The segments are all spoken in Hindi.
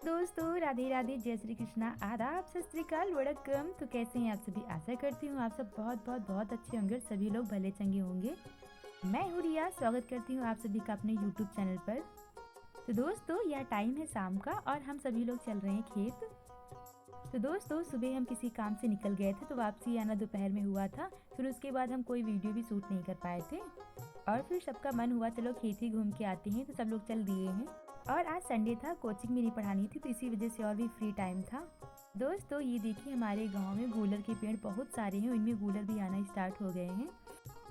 दोस्तों राधे राधे, जय श्री कृष्णा, आदाब, सत श्री अकाल, वड़कम। तो कैसे हैं आप सभी? आशा करती हूँ आप सब बहुत बहुत बहुत अच्छे होंगे और सभी लोग भले चंगे होंगे। मैं हूँ रिया, स्वागत करती हूँ आप सभी का अपने यूट्यूब चैनल पर। तो दोस्तों यह टाइम है शाम का और हम सभी लोग चल रहे हैं खेत। तो दोस्तों सुबह हम किसी काम से निकल गए थे तो वापसी आना दोपहर में हुआ था। फिर उसके बाद हम कोई वीडियो भी शूट नहीं कर पाए थे और फिर सबका मन हुआ चलो खेत ही घूम के आते हैं, तो सब लोग चल दिए हैं। और आज संडे था, कोचिंग भी नहीं पढ़ानी थी, तो इसी वजह से और भी फ्री टाइम था। दोस्तों ये देखिए, हमारे गांव में गूलर के पेड़ बहुत सारे हैं, उनमें गूलर भी आना स्टार्ट हो गए हैं।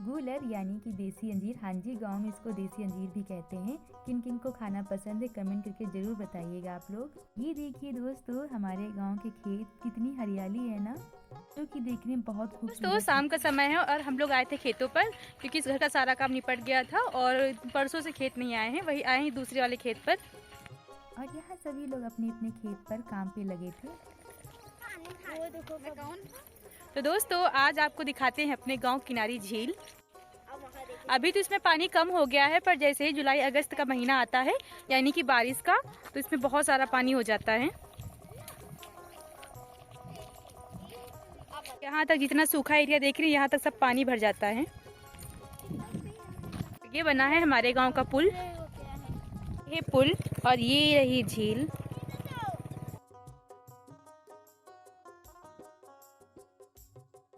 गूलर यानी कि देसी अंजीर, हाँ जी, गांव में इसको देसी अंजीर भी कहते हैं। किन किन को खाना पसंद है कमेंट करके जरूर बताइएगा आप लोग। ये देखिए दोस्तों, हमारे गांव के खेत कितनी हरियाली है ना, जो कि देखने में बहुत खूबसूरत। तो शाम का समय है और हम लोग आए थे खेतों पर क्योंकि इस घर का सारा काम निपट गया था और परसों से खेत नहीं आए हैं, वही आए हैं दूसरे वाले खेत पर। और यहाँ सभी लोग अपने अपने खेत पर काम पे लगे थे। तो दोस्तों आज आपको दिखाते हैं अपने गांव किनारी झील। अभी तो इसमें पानी कम हो गया है, पर जैसे ही जुलाई अगस्त का महीना आता है यानी कि बारिश का, तो इसमें बहुत सारा पानी हो जाता है। यहाँ तक जितना सूखा एरिया देख रही हैं, यहाँ तक सब पानी भर जाता है। ये बना है हमारे गांव का पुल, ये पुल और ये रही झील।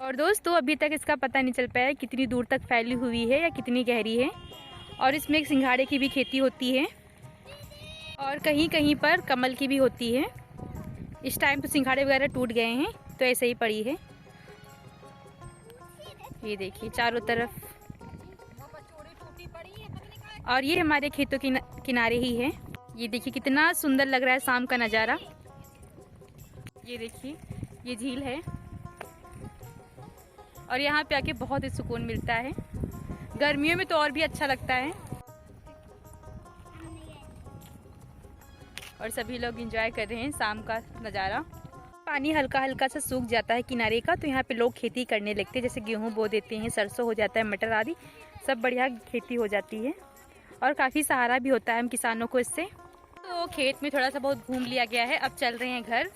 और दोस्तों अभी तक इसका पता नहीं चल पाया कितनी दूर तक फैली हुई है या कितनी गहरी है। और इसमें एक सिंघाड़े की भी खेती होती है और कहीं कहीं पर कमल की भी होती है। इस टाइम तो सिंघाड़े वगैरह टूट गए हैं, तो ऐसे ही पड़ी है। ये देखिए चारों तरफ, और ये हमारे खेतों के किनारे ही है। ये देखिए कितना सुंदर लग रहा है शाम का नज़ारा। ये देखिए ये झील है और यहाँ पे आके बहुत ही सुकून मिलता है। गर्मियों में तो और भी अच्छा लगता है और सभी लोग एंजॉय कर रहे हैं शाम का नज़ारा। पानी हल्का हल्का सा सूख जाता है किनारे का, तो यहाँ पे लोग खेती करने लगते हैं, जैसे गेहूँ बो देते हैं, सरसों हो जाता है, मटर आदि सब बढ़िया खेती हो जाती है और काफ़ी सहारा भी होता है हम किसानों को इससे। तो खेत में थोड़ा सा बहुत घूम लिया गया है, अब चल रहे हैं घर।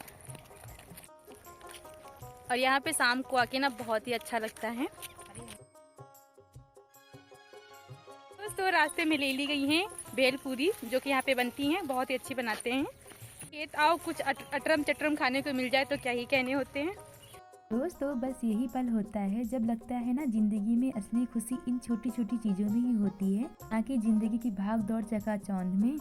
और यहाँ पे शाम को आके ना बहुत ही अच्छा लगता है। दोस्तों रास्ते में ले ली गई हैं भेलपूरी, जो कि यहाँ पे बनती हैं, बहुत ही अच्छी बनाते हैं। खेत आओ कुछ अटरम चटरम खाने को मिल जाए तो क्या ही कहने होते हैं। दोस्तों बस यही पल होता है जब लगता है ना जिंदगी में असली खुशी इन छोटी छोटी चीजों में ही होती है, ना कि जिंदगी की भाग दौड़ चकाचौंध में।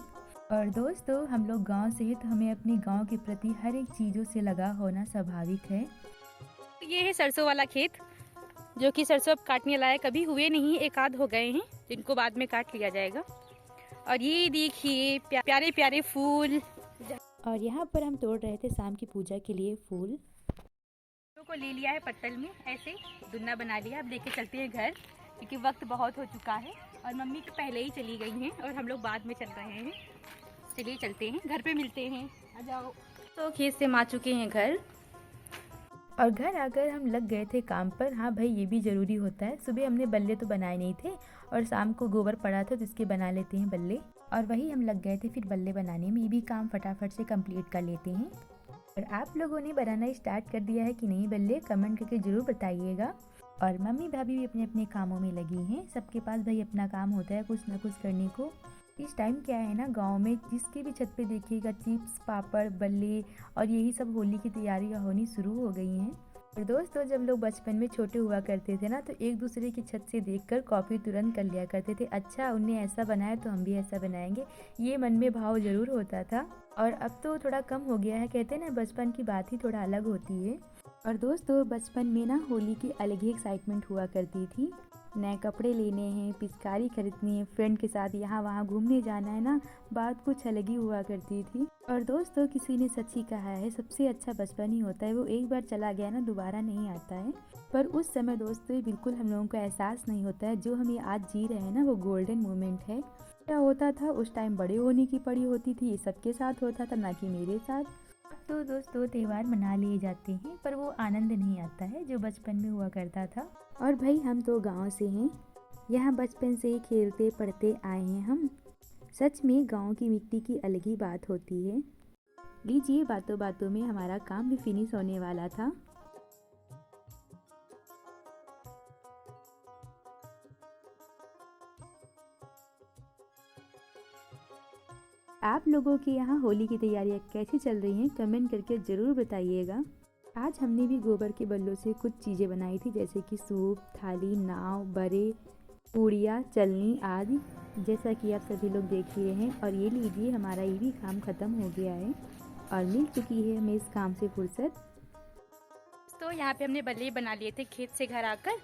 और दोस्तों हम लोग गांव से हैं, तो हमें अपने गांव के प्रति हर एक चीजों से लगाव होना स्वाभाविक है। ये है सरसों वाला खेत, जो कि सरसों अब काटने लायक अभी हुए नहीं, एक आध हो गए हैं, जिनको बाद में काट लिया जाएगा। और ये देखिए प्यारे प्यारे फूल। और यहाँ पर हम तोड़ रहे थे शाम की पूजा के लिए फूल। को ले लिया है पत्तल में, ऐसे दुन्ना बना लिया। अब लेके चलते हैं घर क्योंकि वक्त बहुत हो चुका है और मम्मी पहले ही चली गई हैं और हम लोग बाद में चल रहे हैं। चलिए चलते हैं, घर पे मिलते हैं, आ जाओ। तो खेत से हम आ चुके हैं घर और घर आकर हम लग गए थे काम पर। हाँ भाई, ये भी ज़रूरी होता है। सुबह हमने बल्ले तो बनाए नहीं थे और शाम को गोबर पड़ा था, तो इसके बना लेते हैं बल्ले। और वही हम लग गए थे फिर बल्ले बनाने में। ये भी काम फटाफट से कंप्लीट कर लेते हैं। और आप लोगों ने बनाना स्टार्ट कर दिया है कि नहीं बल्ले, कमेंट करके ज़रूर बताइएगा। और मम्मी भाभी भी अपने अपने कामों में लगी हैं। सबके पास भाई अपना काम होता है कुछ ना कुछ करने को। इस टाइम क्या है ना, गांव में जिसके भी छत पे देखिएगा चिप्स, पापड़, बल्ले और यही सब होली की तैयारियां होनी शुरू हो गई हैं। और दोस्तों जब लोग बचपन में छोटे हुआ करते थे ना, तो एक दूसरे की छत से देखकर कॉपी तुरंत कर लिया करते थे। अच्छा उनने ऐसा बनाया तो हम भी ऐसा बनाएंगे, ये मन में भाव जरूर होता था। और अब तो थोड़ा कम हो गया है, कहते हैं ना बचपन की बात ही थोड़ा अलग होती है। और दोस्तों बचपन में ना होली की अलग ही एक्साइटमेंट हुआ करती थी। नए कपड़े लेने हैं, पिचकारी खरीदनी है, फ्रेंड के साथ यहाँ वहाँ घूमने जाना है ना, बात कुछ अलग ही हुआ करती थी। और दोस्तों किसी ने सच ही कहा है, सबसे अच्छा बचपन ही होता है, वो एक बार चला गया ना दोबारा नहीं आता है। पर उस समय दोस्तों बिल्कुल हम लोगों को एहसास नहीं होता है, जो हम ये आज जी रहे हैं ना वो गोल्डन मोमेंट है। क्या होता था उस टाइम, बड़े होने की पड़ी होती थी, ये सबके साथ होता था, ना कि मेरे साथ। तो दोस्तों त्यौहार मना लिए जाते हैं पर वो आनंद नहीं आता है जो बचपन में हुआ करता था। और भाई हम तो गांव से हैं, यहाँ बचपन से ही खेलते पढ़ते आए हैं हम। सच में गांव की मिट्टी की अलग ही बात होती है। लीजिए, बातों बातों में हमारा काम भी फिनिश होने वाला था। आप लोगों के यहाँ होली की तैयारियाँ कैसी चल रही हैं, कमेंट करके ज़रूर बताइएगा। आज हमने भी गोबर के बल्लों से कुछ चीज़ें बनाई थी, जैसे कि सूप, थाली, नाव, बड़े, पूड़ियाँ, चलनी आदि, जैसा कि आप सभी लोग देख ही रहे हैं। और ये लीजिए, हमारा ये भी काम ख़त्म हो गया है और मिल चुकी है हमें इस काम से फुर्सत। तो यहाँ पे हमने बल्ले बना लिए थे खेत से घर आकर,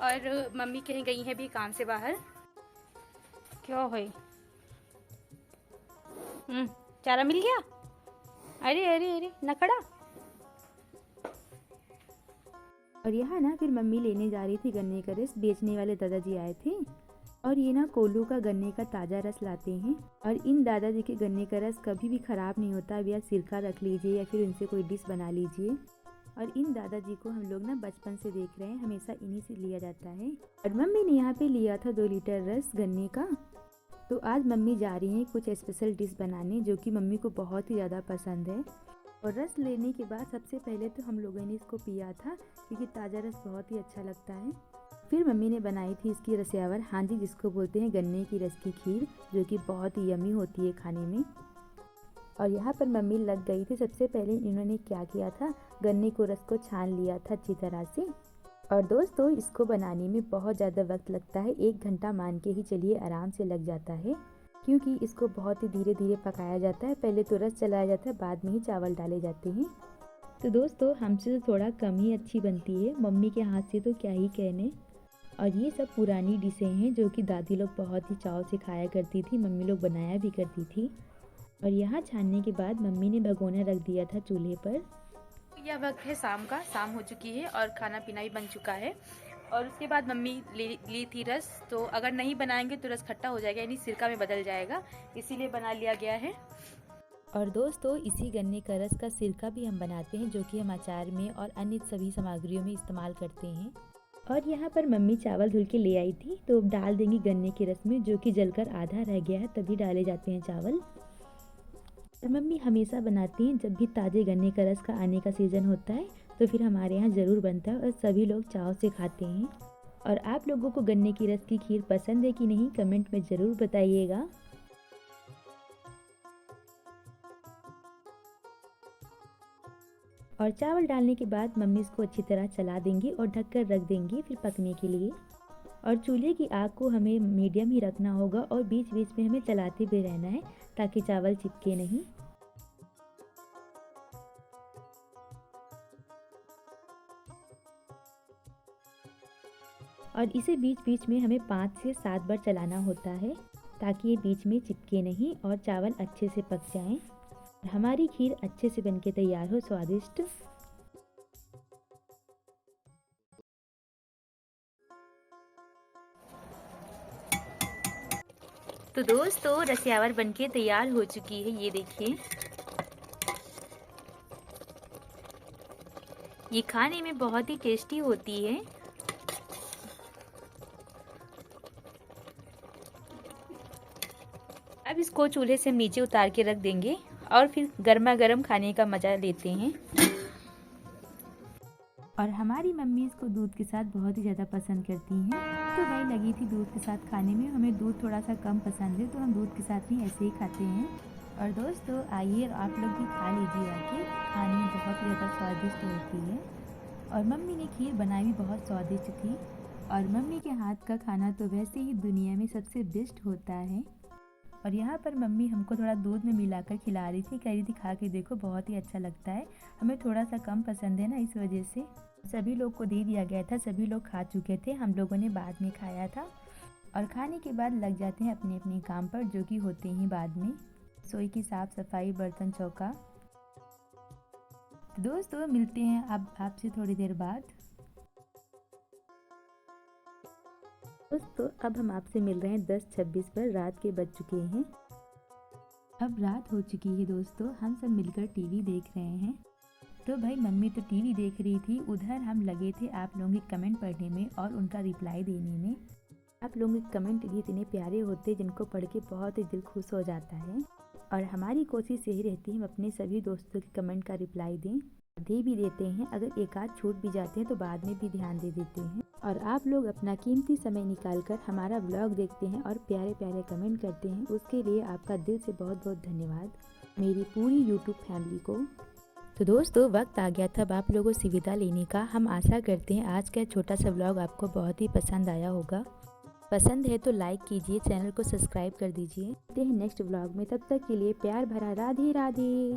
और मम्मी कहीं गई हैं भी काम से बाहर। क्या है? चारा मिल गया? अरे अरे अरे नखड़ा। और यहाँ ना फिर मम्मी लेने जा रही थी गन्ने का रस, बेचने वाले दादाजी आए थे और ये ना कोल्हू का गन्ने का ताज़ा रस लाते हैं। और इन दादाजी के गन्ने का रस कभी भी ख़राब नहीं होता। अब या सिरका रख लीजिए या फिर इनसे कोई डिश बना लीजिए। और इन दादाजी को हम लोग ना बचपन से देख रहे हैं, हमेशा इन्हीं से लिया जाता है। और मम्मी ने यहाँ पे लिया था 2 लीटर रस गन्ने का। तो आज मम्मी जा रही हैं कुछ स्पेशल डिश बनाने, जो कि मम्मी को बहुत ही ज़्यादा पसंद है। और रस लेने के बाद सबसे पहले तो हम लोगों ने इसको पिया था, क्योंकि ताज़ा रस बहुत ही अच्छा लगता है। फिर मम्मी ने बनाई थी इसकी रसियावर, हाँ जी, जिसको बोलते हैं गन्ने की रस की खीर, जो कि बहुत ही यमी होती है खाने में। और यहाँ पर मम्मी लग गई थी। सबसे पहले इन्होंने क्या किया था, गन्ने को रस को छान लिया था अच्छी तरह से। और दोस्तों, इसको बनाने में बहुत ज़्यादा वक्त लगता है, 1 घंटा मान के ही चलिए आराम से लग जाता है, क्योंकि इसको बहुत ही धीरे धीरे पकाया जाता है। पहले तो रस चलाया जाता है, बाद में ही चावल डाले जाते हैं। तो दोस्तों, हमसे तो थोड़ा कम ही अच्छी बनती है, मम्मी के हाथ से तो क्या ही कहने। और ये सब पुरानी डिशें हैं जो कि दादी लोग बहुत ही चाव से खाया करती थी, मम्मी लोग बनाया भी करती थी। और यहाँ छानने के बाद मम्मी ने भगोना रख दिया था चूल्हे पर। यह वक्त है शाम का, शाम हो चुकी है और खाना पीना भी बन चुका है। और उसके बाद मम्मी ली थी रस, तो अगर नहीं बनाएंगे तो रस खट्टा हो जाएगा, यानी सिरका में बदल जाएगा, इसीलिए बना लिया गया है। और दोस्तों, इसी गन्ने का रस का सिरका भी हम बनाते हैं, जो कि हम अचार में और अन्य सभी सामग्रियों में इस्तेमाल करते हैं। और यहाँ पर मम्मी चावल धुल के ले आई थी, तो अब डाल देंगी गन्ने के रस में, जो कि जलकर आधा रह गया है, तभी डाले जाते हैं चावल। और मम्मी हमेशा बनाती हैं, जब भी ताज़े गन्ने का रस का आने का सीज़न होता है तो फिर हमारे यहाँ ज़रूर बनता है और सभी लोग चाव से खाते हैं। और आप लोगों को गन्ने की रस की खीर पसंद है कि नहीं, कमेंट में ज़रूर बताइएगा। और चावल डालने के बाद मम्मी इसको अच्छी तरह चला देंगी और ढककर रख देंगी फिर पकने के लिए। और चूल्हे की आग को हमें मीडियम ही रखना होगा और बीच बीच में हमें चलाते भी रहना है, ताकि चावल चिपके नहीं। और इसे बीच बीच में हमें 5 से 7 बार चलाना होता है, ताकि ये बीच में चिपके नहीं और चावल अच्छे से पक जाएं। हमारी खीर अच्छे से बनके तैयार हो, स्वादिष्ट। तो दोस्तों, रसियावर बनके तैयार हो चुकी है, ये देखिए। ये खाने में बहुत ही टेस्टी होती है। अब इसको चूल्हे से नीचे उतार के रख देंगे और फिर गर्मा गर्म खाने का मज़ा लेते हैं। और हमारी मम्मी इसको दूध के साथ बहुत ही ज़्यादा पसंद करती हैं, तो वही लगी थी दूध के साथ खाने में। हमें दूध थोड़ा सा कम पसंद है, तो हम दूध के साथ ही ऐसे ही खाते हैं। और दोस्तों, आइए आप लोग भी खा लीजिए आके, खाने में बहुत ही ज़्यादा स्वादिष्ट होती है। और मम्मी ने खीर बनाई भी बहुत स्वादिष्ट थी। और मम्मी के हाथ का खाना तो वैसे ही दुनिया में सबसे बेस्ट होता है। और यहाँ पर मम्मी हमको थोड़ा दूध में मिलाकर खिला रही थी, कह रही थी खा के देखो, बहुत ही अच्छा लगता है। हमें थोड़ा सा कम पसंद है ना, इस वजह से सभी लोग को दे दिया गया था, सभी लोग खा चुके थे, हम लोगों ने बाद में खाया था। और खाने के बाद लग जाते हैं अपने अपने काम पर, जो कि होते हैं बाद में, रसोई की साफ सफाई, बर्तन चौका। दोस्तों, मिलते हैं अब आपसे थोड़ी देर बाद। दोस्तों, अब हम आपसे मिल रहे हैं 10:26 पर, रात के बज चुके हैं। अब रात हो चुकी है दोस्तों, हम सब मिलकर टीवी देख रहे हैं। तो भाई मम्मी तो टीवी देख रही थी, उधर हम लगे थे आप लोगों के कमेंट पढ़ने में और उनका रिप्लाई देने में। आप लोगों के कमेंट भी इतने प्यारे होते हैं, जिनको पढ़ के बहुत ही दिल खुश हो जाता है। और हमारी कोशिश यही रहती है हम अपने सभी दोस्तों के कमेंट का रिप्लाई दें, दे भी देते हैं। अगर एक आध छूट भी जाते हैं तो बाद में भी ध्यान दे देते हैं। और आप लोग अपना कीमती समय निकालकर हमारा व्लॉग देखते हैं और प्यारे प्यारे कमेंट करते हैं, उसके लिए आपका दिल से बहुत बहुत धन्यवाद मेरी पूरी यूट्यूब फैमिली को। तो दोस्तों वक्त आ गया था अब आप लोगों से विदा लेने का। हम आशा करते हैं आज का छोटा सा व्लॉग आपको बहुत ही पसंद आया होगा। पसंद है तो लाइक कीजिए, चैनल को सब्सक्राइब कर दीजिए। मिलते हैं नेक्स्ट व्लॉग में, तब तक के लिए प्यार भरा राधे राधे।